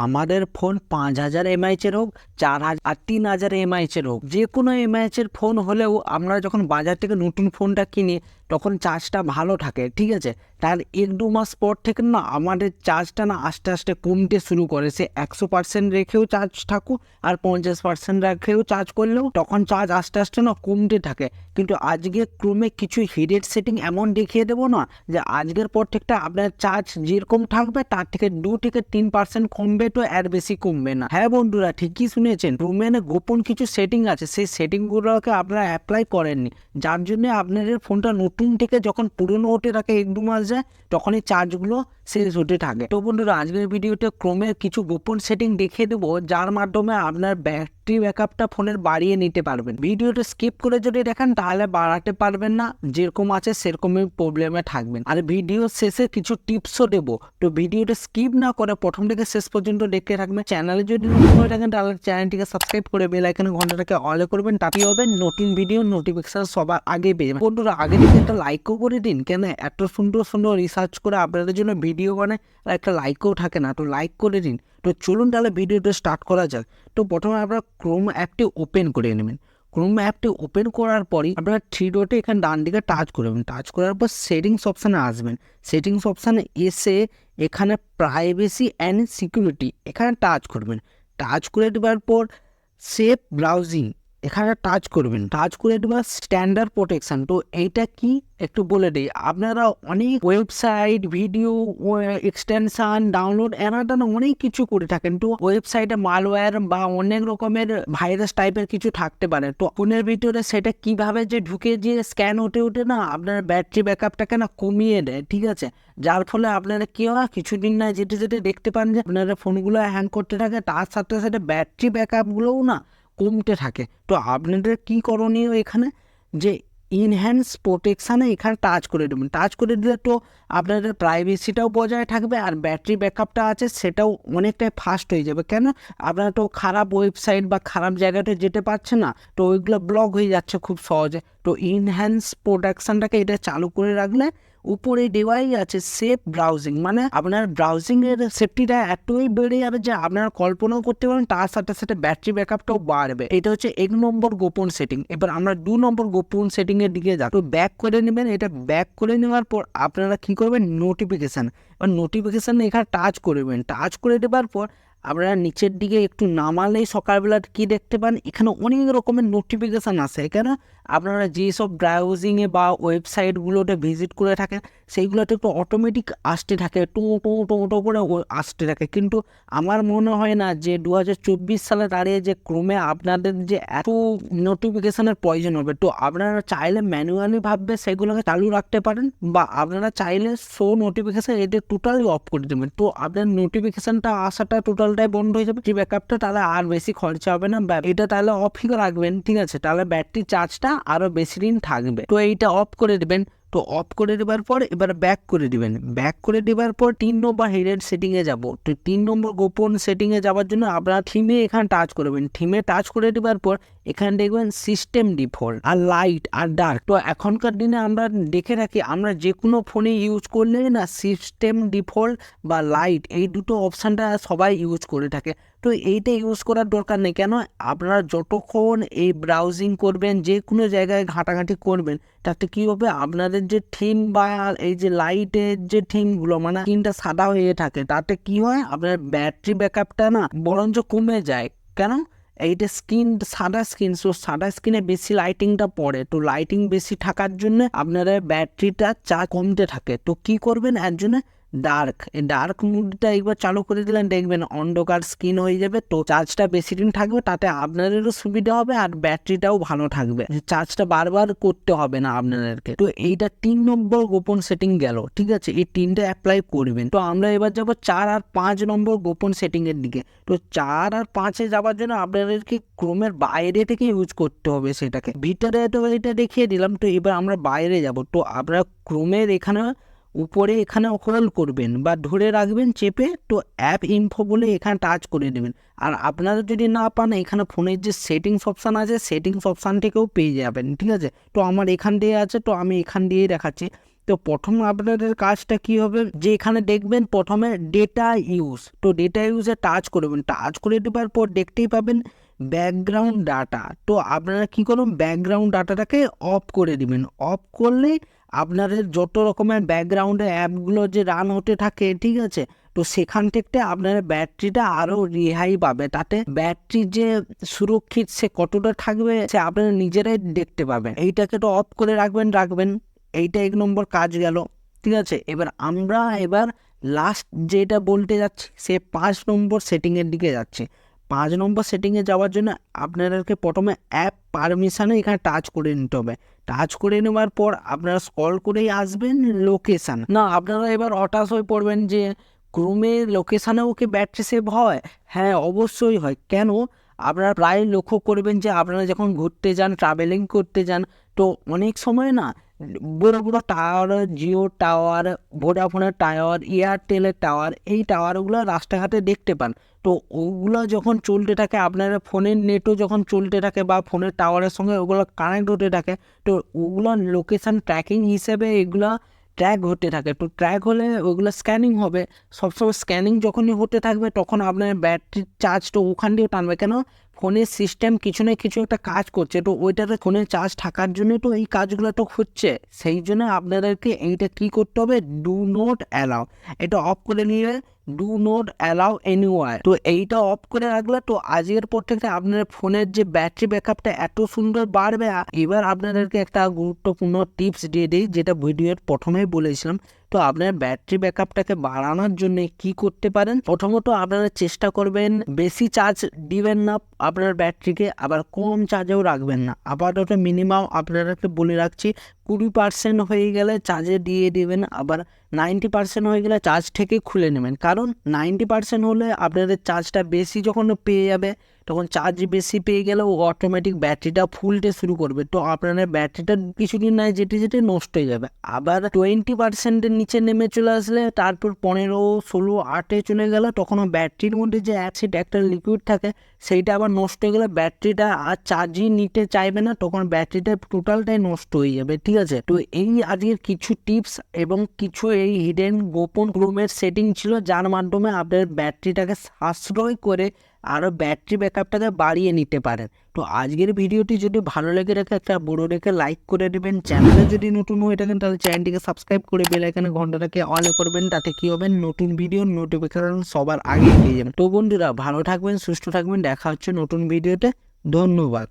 আমাদের ফোন 5000 এমএইচের হোক, 4000 আর 3000 এমএইচের হোক, যে কোনো এমএইচের ফোন হলেও আমরা যখন বাজার থেকে নতুন ফোনটা কিনি তখন চার্জটা ভালো থাকে, ঠিক আছে। তার 1-2 মাস পর থেকে না আমাদের চার্জটা না আস্তে আস্তে কমতে শুরু করে। সে 100% রেখেও চার্জ থাকুক আর 50% রেখেও চার্জ করলেও তখন চার্জ আস্তে আস্তে না কমতে থাকে। কিন্তু আজকে ক্রমে কিছু হিডেন সেটিং এমন দেখিয়ে দেবো না যে আজকের পর থেকে আপনার চার্জ যেরকম থাকবে তার থেকে 2-3% কমবে, তো এর বেশি কমবে না। হ্যাঁ বন্ধুরা, ঠিকই শুনেছেন, ক্রমে গোপন কিছু সেটিং আছে, সেই সেটিংগুলোকে আপনারা অ্যাপ্লাই করেননি, যার জন্য আপনাদের ফোনটা নতুন থেকে যখন পুরনো হতে থাকে 1-2 মাস যায় তখনই চার্জগুলো শেষ হতে থাকে। তো বন্ধুরা, আজকের ভিডিওতে ক্রমে কিছু গোপন সেটিং দেখিয়ে দেবো যার মাধ্যমে আপনার ব্যাটারি ব্যাকআপটা ফোনের বাড়িয়ে নিতে পারবেন। ভিডিওটা স্কিপ করে যদি দেখেন তাহলে বাড়াতে পারবেন না, যেরকম আছে সেরকমই প্রবলেমে থাকবেন। আর ভিডিও শেষে কিছু টিপসও দেবো, তো ভিডিওটা স্কিপ না করে প্রথম থেকে শেষ পর্যন্ত দেখতে থাকবেন। চ্যানেলে যদি নতুন হয়ে থাকেন তাহলে চ্যানেলটিকে সাবস্ক্রাইব করে বেল আইকনের ঘন্টাটাকে অলে করবেন, তাতেই হবে নতুন ভিডিও নোটিফিকেশন সবার আগে পেয়ে যাবেন। বন্ধুরা, আগে থেকে একটা লাইকও করে দিন, কেন এত সুন্দর সুন্দর রিসার্চ করে আপনাদের জন্য ভিডিও বানায় আর একটা লাইকও থাকে না, তো লাইক করে দিন। তো চলুন তাহলে ভিডিওটা স্টার্ট করা যাক। তো প্রথমে আপনারা ক্রোম অ্যাপটি ওপেন করে নেবেন। ক্রোম অ্যাপটি ওপেন করার পরই আপনারা 3 ডটে এখানে ডান দিকে টাচ করবেন। টাচ করার পর সেটিংস অপশানে আসবেন। সেটিংস অপশানে এসে এখানে প্রাইভেসি অ্যান্ড সিকিউরিটি এখানে টাচ করবেন। টাচ করে দেওয়ার পর সেফ ব্রাউজিং এখানে টাচ করবেন। টাচ করে দেওয়ার স্ট্যান্ডার্ড প্রোটেকশন, তো এইটা কি একটু বলে দিই। আপনারা অনেক ওয়েবসাইট, ভিডিও এক্সটেনশন ডাউনলোড এনাটা না অনেক কিছু করে থাকেন, তো ওয়েবসাইটে মালওয়্যার বা অনেক রকমের ভাইরাস টাইপের কিছু থাকতে পারে। তো ফোনের ভিতরে সেটা কিভাবে যে ঢুকে যে স্ক্যান হতে না আপনার ব্যাটারি ব্যাকআপটাকে না কমিয়ে দেয়, ঠিক আছে। যার ফলে আপনারা কি হয়, কিছুদিন না যেতে যেতে দেখতে পান যে আপনারা ফোনগুলো হ্যাং করতে থাকে, তার সাথে সাথে ব্যাটারি ব্যাকআপগুলোও না কমতে থাকে। তো আপনাদের কি করণীয়, এখানে যে ইনহ্যান্স প্রোটেকশানে এখানে টাচ করে দেবেন। টাচ করে দিলে তো আপনাদের প্রাইভেসিটাও বজায় থাকবে আর ব্যাটারি ব্যাকআপটা আছে সেটাও অনেকটাই ফাস্ট হয়ে যাবে। কেন, আপনারা তো খারাপ ওয়েবসাইট বা খারাপ জায়গাতে যেতে পারছে না, তো ওইগুলো ব্লক হয়ে যাচ্ছে খুব সহজে। তো ইনহ্যান্স প্রোটেকশানটাকে এটা চালু করে রাখলে উপরে দেওয়াই আছে সেফ ব্রাউজিং, মানে আপনার ব্রাউজিং এর সেফটিটা এতই বেড়ে যাবে যে আপনারা কল্পনাও করতে পারেন, তার সাথে সাথে ব্যাটারি ব্যাকআপটাও বাড়বে। এটা হচ্ছে 1 নম্বর গোপন সেটিং। এবার আমরা 2 নম্বর গোপন সেটিং এর দিকে যাব। তো ব্যাক করে নেবেন। এটা ব্যাক করে নেওয়ার পর আপনারা কি করবেন, নোটিফিকেশান, এবার নোটিফিকেশান এখানে টাচ করবেন। টাচ করে দেওয়ার পর আপনারা নিচের দিকে একটু নামালেই সকালবেলা কি দেখতে পান, এখানে অনেক রকমের নোটিফিকেশান আসে। এখানে আপনারা যেসব ব্রাউজিংয়ে বা ওয়েবসাইটগুলোতে ভিজিট করে থাকেন সেইগুলোতে একটু অটোমেটিক আসতে থাকে, টো টো টো টো করে আসতে থাকে। কিন্তু আমার মনে হয় না যে 2024 সালে দাঁড়িয়ে যে ক্রমে আপনাদের যে এত নোটিফিকেশানের প্রয়োজন হবে। তো আপনারা চাইলে ম্যানুয়ালি ভাববে সেগুলোকে চালু রাখতে পারেন, বা আপনারা চাইলে শো নোটিফিকেশান এদের টোটালি অফ করে দেবেন। তো আপনার নোটিফিকেশানটা আসাটা টোটালটাই বন্ধ হয়ে যাবে। যে ব্যাকআপটা তাহলে আর বেশি খরচা হবে না, এটা তাহলে অফই রাখবেন, ঠিক আছে। তাহলে ব্যাটারি চার্জটা আরো বেশি দিন থাকবে। তো এইটা অফ করে দেবেন। তো অফ করে দেওয়ার পর এবার ব্যাক করে দিবেন। ব্যাক করে দেওয়ার পর 3 নম্বর হিডেন সেটিংয়ে যাব। তো 3 নম্বর গোপন সেটিংয়ে যাওয়ার জন্য আপনারা থিমে এখানে টাচ করবেন। থিমে টাচ করে দেওয়ার পর এখানে দেখবেন সিস্টেম ডিফল্ট আর লাইট আর ডার্ক। তো এখনকার দিনে আমরা দেখে রাখি, আমরা যে কোনো ফোনে ইউজ করলে না সিস্টেম ডিফল্ট বা লাইট এই দুটো অপশানটা সবাই ইউজ করে থাকে। তো এইটা ইউজ করার দরকার নেই। কেন, আপনারা যতক্ষণ এই ব্রাউজিং করবেন, যে কোনো জায়গায় ঘাটাঘাটি করবেন, তাতে কী হবে, আপনাদের যে থিম বা এই যে লাইটের যে থিমগুলো মানে স্ক্রিনটা সাদা হয়ে থাকে, তাতে কি হয় আপনার ব্যাটারি ব্যাকআপটা না বরঞ্চ কমে যায়। কেন, এইটা স্ক্রিন সাদা স্ক্রিন, সো সাদা স্ক্রিনে বেশি লাইটিংটা পড়ে, তো লাইটিং বেশি থাকার জন্য আপনারা ব্যাটারিটা চার্জ কমতে থাকে। তো কি করবেন, এর জন্য এই ডার্ক মুডটা একবার চালু করে দিলেন, দেখবেন অন্ধকার স্ক্রিন হয়ে যাবে। তো চার্জটা বেশি দিন থাকবে, তাতে আপনাদেরও সুবিধা হবে আর ব্যাটারিটাও ভালো থাকবে, চার্জটা বারবার করতে হবে না আপনাদেরকে। তো এইটা 3 নম্বর গোপন সেটিং গেল, ঠিক আছে। এই 3টে অ্যাপ্লাই করবেন। তো আমরা এবার যাবো 4 আর 5 নম্বর গোপন সেটিং এর দিকে। তো 4 আর 5-এ যাওয়ার জন্য আপনাদেরকে ক্রোমের বাইরে থেকে ইউজ করতে হবে সেটাকে। ভিতরে তো এটা দেখিয়ে দিলাম। তো এবার আমরা বাইরে যাব। তো আপনারা ক্রোমের এখানে উপরে এখানে হোল্ড করবেন বা ধরে রাখবেন চেপে, তো অ্যাপ ইনফো বলে এখানে টাচ করে দেবেন। আর আপনারা যদি না পান, এখানে ফোনের যে সেটিংস অপশান আছে সেটিংস অপশান থেকেও পেয়ে যাবেন, ঠিক আছে। তো আমার এখান দিয়ে আছে, তো আমি এখান দিয়েই দেখাচ্ছি। তো প্রথম আপনাদের কাজটা কি হবে, যে এখানে দেখবেন প্রথমে ডেটা ইউজ, তো ডেটা ইউজে টাচ করবেন, টাচ করে দেওয়ার পর দেখতেই পাবেন ব্যাকগ্রাউন্ড ডাটা। তো আপনারা কি করুন, ব্যাকগ্রাউন্ড ডাটাটাকে অফ করে দিবেন। অফ করলে আপনাদের যত রকমের ব্যাকগ্রাউন্ডে অ্যাপগুলো যে রান হতে থাকে, ঠিক আছে, তো সেখান থেকে আপনার ব্যাটারিটা আরও রেহাই পাবে। তাতে ব্যাটারি যে সুরক্ষিত সে কতটা থাকবে সে আপনারা নিজেরাই দেখতে পাবেন। এইটাকে তো অফ করে রাখবেন। এইটা 1 নম্বর কাজ গেল, ঠিক আছে। এবার লাস্ট যেটা বলতে যাচ্ছি সে 5 নম্বর সেটিংয়ের দিকে যাচ্ছে। 5 নম্বর সেটিংয়ে যাওয়ার জন্য আপনাদেরকে প্রথমে অ্যাপ পারমিশনে এখানে টাচ করে নিতে হবে। টাচ করে নেওয়ার পর আপনারা স্ক্রল করেই আসবেন লোকেশান। না, আপনারা এবার হতাশ হয়ে পড়বেন যে ক্রোমের লোকেশানেও কি ব্যাটারি সেভ হয়? হ্যাঁ, অবশ্যই হয়। কেন? আপনারা প্রায় লক্ষ্য করবেন যে আপনারা যখন ঘুরতে যান, ট্রাভেলিং করতে যান, তো অনেক সময় না বড় বড় টাওয়ার, জিও টাওয়ার, ভোডাফোনের টাওয়ার, এয়ারটেলের টাওয়ার, এই টাওয়ারগুলো রাস্তাঘাটে দেখতে পান। তো ওগুলো যখন চলতে থাকে, আপনারা ফোনের নেটও যখন চলতে থাকে বা ফোনের টাওয়ারের সঙ্গে ওগুলো কানেক্ট হতে থাকে, তো ওগুলো লোকেশান ট্র্যাকিং হিসেবে এগুলো ট্র্যাক হতে থাকে। তো ট্র্যাক হলে ওগুলো স্ক্যানিং হবে। সবসময় স্ক্যানিং যখনই হতে থাকবে তখন আপনার ব্যাটারির চার্জ তো ওখান দিয়ে টানবে। কেন? ফোনের সিস্টেম কিছু না কিছু একটা কাজ করছে, তো ওইটাতে ফোনের চার্জ থাকার জন্য তো এই কাজগুলো তো হচ্ছে। সেই জন্য আপনাদেরকে এইটা কী করতে হবে, ডু নট অ্যালাউ, এটা অফ করে নিয়ে ডু নট অ্যালাউ এনিওয়ার। তো এইটা অফ করে রাখলে তো আজকের পর থেকে আপনার ফোনের যে ব্যাটারি ব্যাকআপটা এত সুন্দর বাড়বে। এবার আপনাদেরকে একটা গুরুত্বপূর্ণ টিপস দিয়ে দিই, যেটা ভিডিওর প্রথমেই বলেছিলাম। তো আপনার ব্যাটারি ব্যাকআপটাকে বাড়ানোর জন্য কি করতে পারেন, প্রথমত আপনারা চেষ্টা করবেন বেশি চার্জ দিবেন না আপনার ব্যাটারিকে, আবার কম চার্জেও রাখবেন না। আপাতত মিনিমাম আপনাদেরকে বলে রাখছি 20% হয়ে গেলে চার্জে দিয়ে দেবেন, আবার 90% হয়ে গেলে চার্জ থেকে খুলে নেবেন। কারণ 90% হলে আপনাদের চার্জটা বেশি যখন পেয়ে যাবে, তখন চার্জ বেশি পেয়ে গেলেও অটোমেটিক ব্যাটারিটা ফুলতে শুরু করবে। তো আপনার ব্যাটারিটা কিছুদিন নয় যেতে নষ্ট হয়ে যাবে। আবার 20%-এর নিচে নেমে চলে আসলে, তারপর 15, 16, 8-এ চলে গেল, তখন ব্যাটারির মধ্যে যে অ্যাসিড একটা লিকুইড থাকে সেইটা আবার নষ্ট হয়ে গেলে ব্যাটারিটা আর চার্জই নিতে চাইবে না, তখন ব্যাটারিটা টোটালটাই নষ্ট হয়ে যাবে, ঠিক আছে। তো এই আজকের কিছু টিপস এবং কিছু এই হিডেন গোপন ক্রোমের সেটিং ছিল, যার মাধ্যমে আপনার ব্যাটারিটাকে সাশ্রয় করে আরও ব্যাটারি ব্যাকআপটাকে বাড়িয়ে নিতে পারেন। তো আজকের ভিডিওটি যদি ভালো লেগে রাখে একটা বড় রেখে লাইক করে দেবেন। চ্যানেলে যদি নতুন হয়ে থাকেন তাহলে চ্যানেলটিকে সাবস্ক্রাইব করে বেল আইকনে ঘন্টাটাকে অলে করবেন। তাতে কি হবে, নতুন ভিডিও নোটিফিকেশন সবার আগে পেয়ে যাবেন। তো বন্ধুরা, ভালো থাকবেন, সুস্থ থাকবেন, দেখা হচ্ছে নতুন ভিডিওতে। ধন্যবাদ।